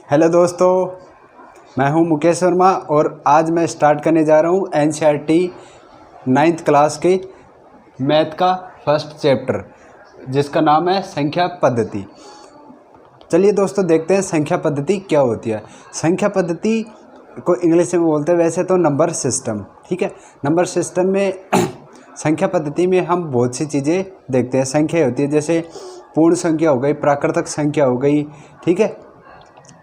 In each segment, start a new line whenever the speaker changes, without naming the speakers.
Hello दोस्तों, मैं हूं मुकेश वर्मा और आज मैं स्टार्ट करने जा रहा हूं एनसीईआरटी 9th क्लास के मैथ का फर्स्ट चैप्टर जिसका नाम है संख्या पद्धति। चलिए दोस्तों देखते हैं संख्या पद्धति क्या होती है। संख्या पद्धति को इंग्लिश में बोलते हैं वैसे तो नंबर सिस्टम, ठीक है। नंबर सिस्टम में संख्या पद्धति में हम बहुत सी चीज़ें देखते हैं। संख्या होती है जैसे पूर्ण संख्या हो गई, प्राकृतिक संख्या हो गई, ठीक है,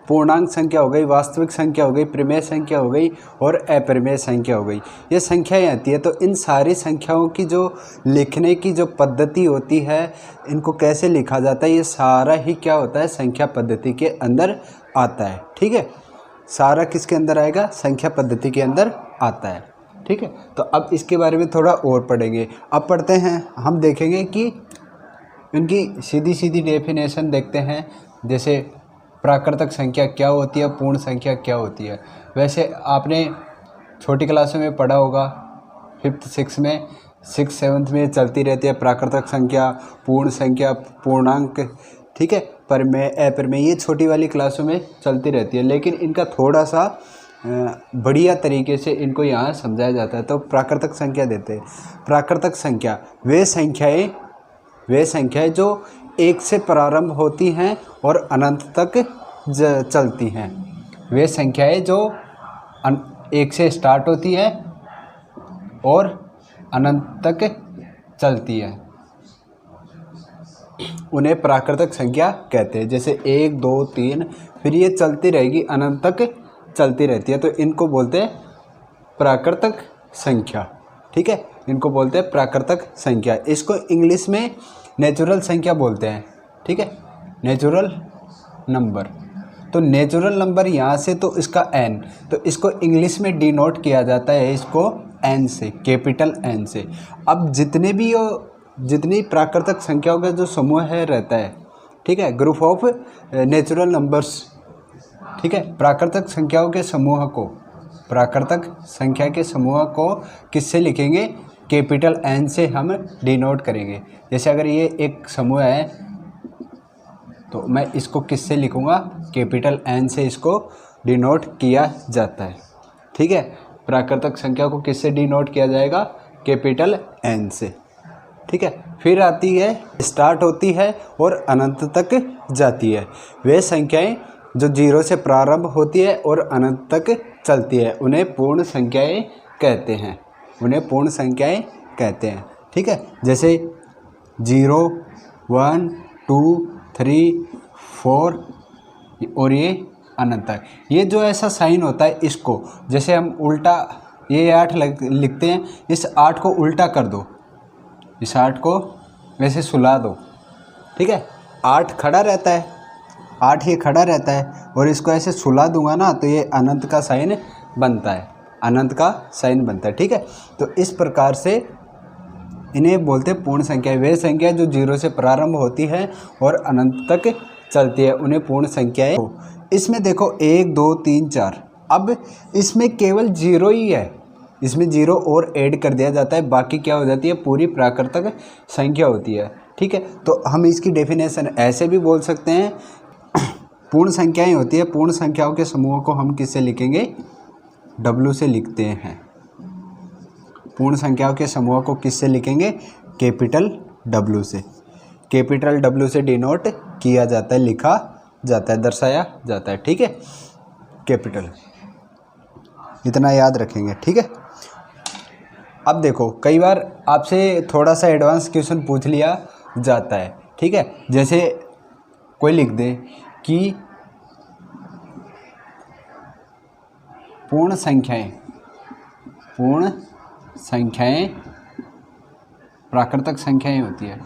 पूर्णांक संख्या हो गई, वास्तविक संख्या हो गई, परिमेय संख्या हो गई और अपरिमेय संख्या हो गई। ये संख्याएं आती है। तो इन सारी संख्याओं की जो लिखने की जो पद्धति होती है, इनको कैसे लिखा जाता है, ये सारा ही क्या होता है, संख्या पद्धति के अंदर आता है, ठीक है। सारा किसके अंदर आएगा, संख्या पद्धति के अंदर आता है, ठीक है। तो अब इसके बारे में थोड़ा और पढ़ेंगे। अब पढ़ते हैं, हम देखेंगे कि इनकी सीधी सीधी डेफिनेशन देखते हैं। जैसे प्राकृतिक संख्या क्या होती है, पूर्ण संख्या क्या होती है। वैसे आपने छोटी क्लासों में पढ़ा होगा, 5th 6th में, 6th 7th में चलती रहती है प्राकृतिक संख्या, पूर्ण संख्या, पूर्णांक, ठीक है, परिमेय, अपरिमेय, ये छोटी वाली क्लासों में चलती रहती है। लेकिन इनका थोड़ा सा बढ़िया तरीके से इनको यहाँ समझाया जाता है। तो प्राकृतिक संख्या देते हैं। प्राकृतिक संख्या वे संख्याएं जो एक से प्रारंभ होती हैं और अनंत तक चलती हैं। वे संख्याएं जो एक से स्टार्ट होती है और अनंत तक चलती है, उन्हें प्राकृतिक संख्या कहते हैं। जैसे 1 2 3, फिर ये चलती रहेगी, अनंत तक चलती रहती है। तो इनको बोलते हैं प्राकृतिक संख्या, ठीक है, इनको बोलते हैं प्राकृतिक संख्या। इसको इंग्लिश में नेचुरल संख्या बोलते हैं, ठीक है, नेचुरल नंबर। तो नेचुरल नंबर यहाँ से, तो इसका n, तो इसको इंग्लिश में डिनोट किया जाता है इसको n से, कैपिटल N से। अब जितनी प्राकृतिक संख्याओं का जो समूह है रहता है, ठीक है, ग्रुप ऑफ नेचुरल नंबर्स, ठीक है, प्राकृतिक संख्याओं के समूह को, प्राकृतिक संख्या के समूह को किससे लिखेंगे, कैपिटल N से हम डिनोट करेंगे। जैसे अगर ये एक समूह है तो मैं इसको किससे लिखूँगा, कैपिटल N से इसको डिनोट किया जाता है, ठीक है। प्राकृतिक संख्या को किससे डिनोट किया जाएगा, कैपिटल N से, ठीक है। फिर आती है, स्टार्ट होती है और अनंत तक जाती है। वे संख्याएं जो 0 से प्रारंभ होती है और अनंत तक चलती है, उन्हें पूर्ण संख्याएं कहते हैं, उन्हें पूर्ण संख्याएं कहते हैं, ठीक है। जैसे 0 1 2 3 4 और ये अनंत तक। ये जो ऐसा साइन होता है, इसको जैसे हम उल्टा, ये 8 लिखते हैं, इस 8 को उल्टा कर दो, इस 8 को वैसे सुला दो, ठीक है। 8 खड़ा रहता है, 8 ये खड़ा रहता है और इसको ऐसे सुला दूंगा ना, तो ये अनंत का साइन बनता है, अनंत का साइन बनता है, ठीक है। तो इस प्रकार से इन्हें बोलते हैं पूर्ण संख्या। वे संख्या जो 0 से प्रारंभ होती है और अनंत तक चलती है, उन्हें पूर्ण संख्याएं। इसमें देखो 1 2 3 4, अब इसमें केवल 0 ही है, इसमें 0 और ऐड कर दिया जाता है, बाकी क्या हो जाती है, पूरी प्राकृतिक संख्या होती है, ठीक है। तो हम इसकी डेफिनेशन ऐसे भी बोल सकते हैं, पूर्ण संख्याएं होती है। पूर्ण संख्याओं के समूह को हम किससे लिखेंगे, W से लिखते हैं। पूर्ण संख्याओं के समूह को किससे लिखेंगे, कैपिटल W से, कैपिटल W से डिनोट किया जाता है, लिखा जाता है, दर्शाया जाता है, ठीक है, कैपिटल। इतना याद रखेंगे, ठीक है। अब देखो, कई बार आपसे थोड़ा सा एडवांस क्वेश्चन पूछ लिया जाता है, ठीक है। जैसे कोई लिख दे कि पूर्ण संख्याएं प्राकृतिक संख्याएं होती है,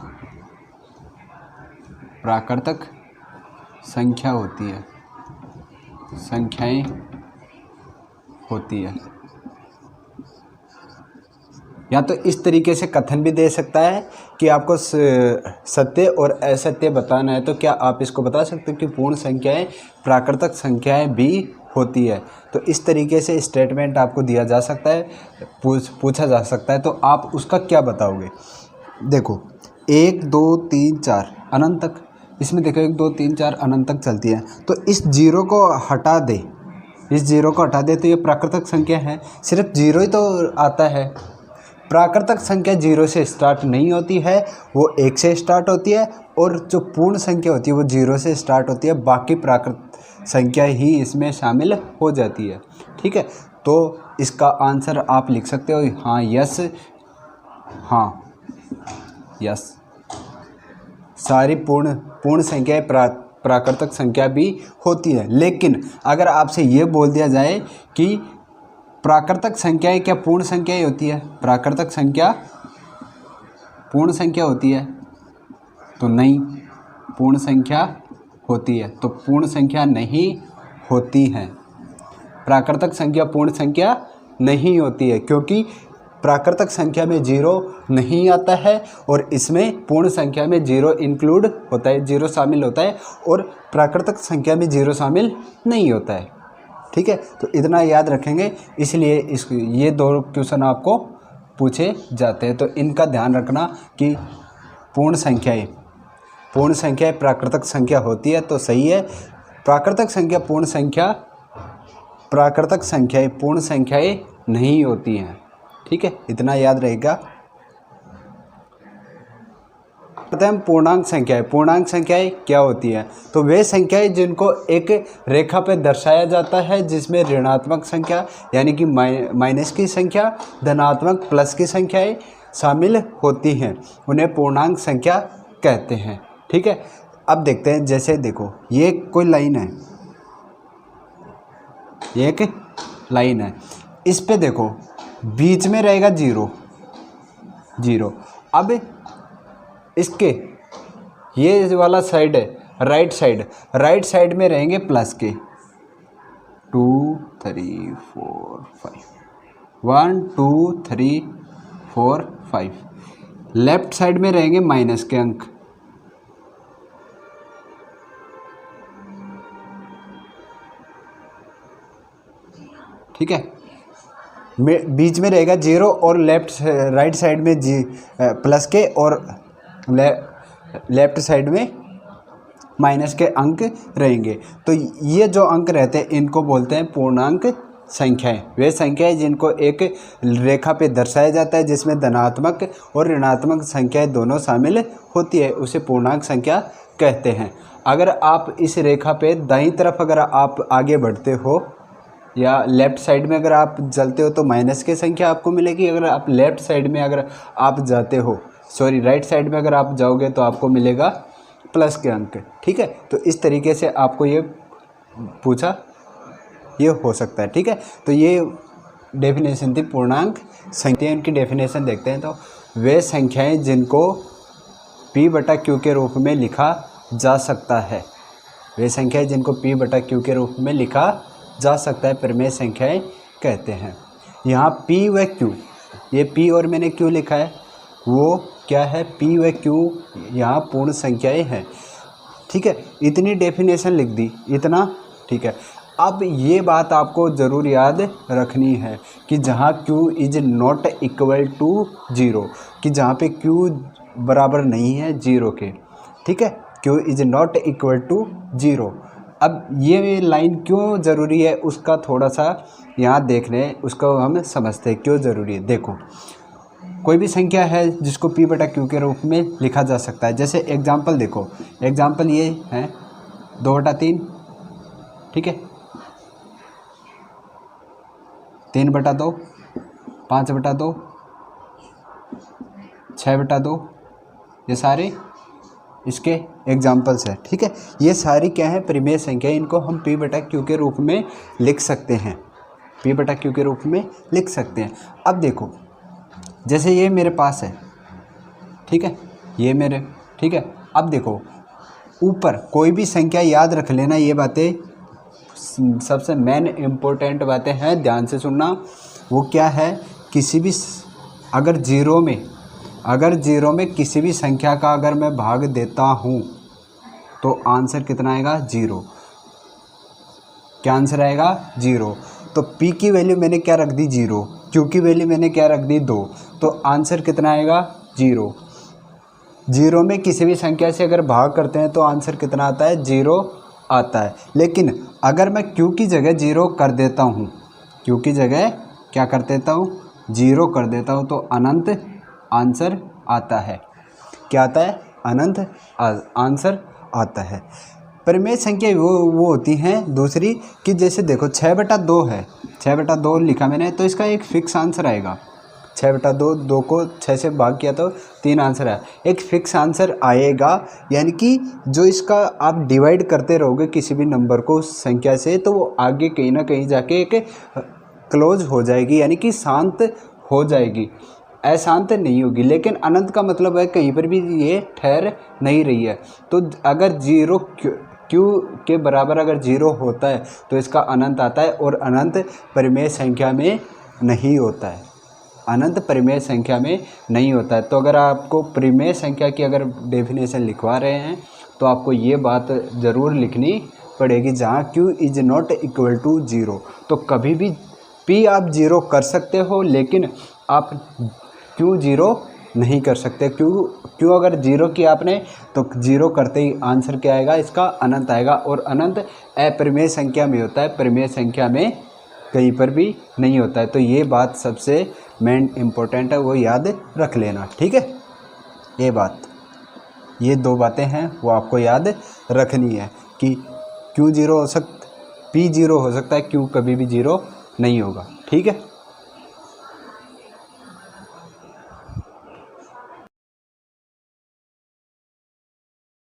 प्राकृतिक संख्या होती है, संख्याएं होती है। या तो इस तरीके से कथन भी दे सकता है कि आपको सत्य और असत्य बताना है, तो क्या आप इसको बता सकते हो कि पूर्ण संख्याएं प्राकृतिक संख्याएं भी होती है। तो इस तरीके से स्टेटमेंट आपको दिया जा सकता है, पूछा जा सकता है, तो आप उसका क्या बताओगे। देखो 1 2 3 4 अनंत तक, इसमें देखो 1 2 3 4 अनंत तक चलती है, तो इस जीरो को हटा दे, इस जीरो को हटा दे तो ये प्राकृतिक संख्या है, सिर्फ जीरो ही तो आता है। प्राकृतिक संख्या जीरो से स्टार्ट नहीं होती है, वो 1 से स्टार्ट होती है, और जो पूर्ण संख्या होती है वो जीरो से स्टार्ट होती है, बाकी प्राकृतिक संख्या ही इसमें शामिल हो जाती है। ठीक है, तो इसका आंसर आप लिख सकते हो हाँ यस, हाँ यस, सारी पूर्ण संख्याएं प्राकृतिक संख्या भी होती है। लेकिन अगर आपसे ये बोल दिया जाए कि प्राकृतिक संख्याएं क्या पूर्ण संख्याएं होती है, प्राकृतिक संख्या पूर्ण संख्या होती है, तो नहीं, पूर्ण संख्या होती है, तो पूर्ण संख्या नहीं होती है, प्राकृतिक संख्या पूर्ण संख्या नहीं होती है, क्योंकि प्राकृतिक संख्या में जीरो नहीं आता है और इसमें पूर्ण संख्या में जीरो इंक्लूड होता है, जीरो शामिल होता है, और प्राकृतिक संख्या में जीरो शामिल नहीं होता है। ठीक है, तो इतना याद रखेंगे, इसलिए ये 2 क्वेश्चन आपको पूछे जाते हैं, तो इनका ध्यान रखना कि पूर्ण संख्याएं प्राकृतिक संख्या होती है, तो सही है। प्राकृतिक संख्याएं पूर्ण संख्याएं नहीं होती हैं। ठीक है, इतना याद रहेगा। हम पूर्णांक संख्याएं क्या होती हैं, तो वे संख्याएं जिनको एक रेखा पे दर्शाया जाता है, जिसमें ऋणात्मक संख्या यानी कि माइनस की संख्या, धनात्मक प्लस की संख्याएं शामिल होती हैं, उन्हें पूर्णांक संख्या कहते हैं। ठीक है, अब देखते हैं, जैसे देखो ये कोई लाइन है, ये एक लाइन है, इस पे देखो बीच में रहेगा जीरो। अब इसके ये वाला साइड है राइट साइड में रहेंगे प्लस के 2 3 4 5 1 2 3 4 5। लेफ्ट साइड में रहेंगे माइनस के अंक, ठीक है, बीच में रहेगा जीरो और राइट साइड में प्लस के और लेफ्ट साइड में माइनस के अंक रहेंगे। तो ये जो अंक रहते हैं इनको बोलते हैं पूर्णांक संख्याएं। वे संख्याएं जिनको एक रेखा पे दर्शाया जाता है, जिसमें धनात्मक और ऋणात्मक संख्याएं दोनों शामिल होती है, उसे पूर्णांक संख्या कहते हैं। अगर आप इस रेखा पे दाईं तरफ अगर आप आगे बढ़ते हो या लेफ़्ट साइड में अगर आप चलते हो तो माइनस की संख्या आपको मिलेगी, अगर आप लेफ़्ट साइड में अगर आप जाते हो राइट साइड में अगर आप जाओगे तो आपको मिलेगा प्लस के अंक। ठीक है, तो इस तरीके से आपको ये पूछा ये हो सकता है। ठीक है, तो ये डेफिनेशन थी पूर्णांक संख्या। इनकी डेफिनेशन देखते हैं, तो वे संख्याएं जिनको P/Q के रूप में लिखा जा सकता है, वे संख्याएं जिनको P/Q के रूप में लिखा जा सकता है परिमेय संख्याएं कहते हैं। यहाँ P व Q, ये P और मैंने Q लिखा है, वो क्या है, P व Q यहाँ पूर्ण संख्याएं हैं। ठीक है, इतनी डेफिनेशन लिख दी, इतना। ठीक है, अब ये बात आपको ज़रूर याद रखनी है कि जहाँ Q is not equal to 0, कि जहाँ पे Q बराबर नहीं है 0 के। ठीक है, Q is not equal to 0। अब ये लाइन क्यों ज़रूरी है उसका थोड़ा सा यहाँ देख लें, उसको हम समझते हैं क्यों ज़रूरी है। देखो, कोई भी संख्या है जिसको P/Q के रूप में लिखा जा सकता है। जैसे एग्जांपल देखो, एग्जांपल ये है 2/3, ठीक है, 3/2, 5/2, 6/2, ये सारे इसके एग्जाम्पल्स है। ठीक है, ये सारी क्या है, परिमेय संख्या, इनको हम P/Q के रूप में लिख सकते हैं, P/Q के रूप में लिख सकते हैं। अब देखो, जैसे ये मेरे पास है, ठीक है, ये मेरे, ठीक है, अब देखो ऊपर कोई भी संख्या याद रख लेना, ये बातें सबसे मेन इम्पोर्टेंट बातें हैं, ध्यान से सुनना। वो क्या है, किसी भी अगर जीरो में किसी भी संख्या का अगर मैं भाग देता हूँ तो आंसर कितना आएगा, 0। क्या आंसर आएगा, 0। तो P की वैल्यू मैंने क्या रख दी, 0। Q की वैल्यू मैंने क्या रख दी, 2। तो आंसर कितना आएगा, 0। जीरो में किसी भी संख्या से अगर भाग करते हैं तो आंसर कितना आता है, 0 आता है। लेकिन अगर मैं q की जगह 0 कर देता हूँ, q की जगह क्या कर देता हूँ, 0 कर देता हूँ, तो अनंत आंसर आता है। क्या आता है, अनंत आंसर आता है। परिमेय संख्या वो होती हैं दूसरी कि जैसे देखो 6/2 है, 6/2 लिखा मैंने, तो इसका एक फिक्स आंसर आएगा। 6/2, 2 को 6 से भाग किया तो 3 आंसर आया, एक फिक्स आंसर आएगा। यानी कि जो इसका आप डिवाइड करते रहोगे किसी भी नंबर को संख्या से, तो वो आगे कहीं ना कहीं जाके एक क्लोज हो जाएगी, यानी कि शांत हो जाएगी, अशांत नहीं होगी। लेकिन अनंत का मतलब है कहीं पर भी ये ठहर नहीं रही है। तो अगर 0 q के बराबर अगर 0 होता है तो इसका अनंत आता है, और अनंत परिमेय संख्या में नहीं होता है, अनंत परिमेय संख्या में नहीं होता है। तो अगर आपको परिमेय संख्या की अगर डेफिनेशन लिखवा रहे हैं तो आपको ये बात ज़रूर लिखनी पड़ेगी, जहाँ q is not equal to 0। तो कभी भी p आप 0 कर सकते हो, लेकिन आप q 0 नहीं कर सकते। क्यों अगर 0 किया आपने तो 0 करते ही आंसर क्या आएगा, इसका अनंत आएगा। और अनंत अपरिमेय संख्या में होता है, परिमेय संख्या में कहीं पर भी नहीं होता है। तो ये बात सबसे मेन इम्पोर्टेंट है, वो याद रख लेना, ठीक है। ये बात, ये 2 बातें हैं वो आपको याद रखनी है कि q 0 हो सकता, p 0 हो सकता है, q कभी भी 0 नहीं होगा, ठीक है।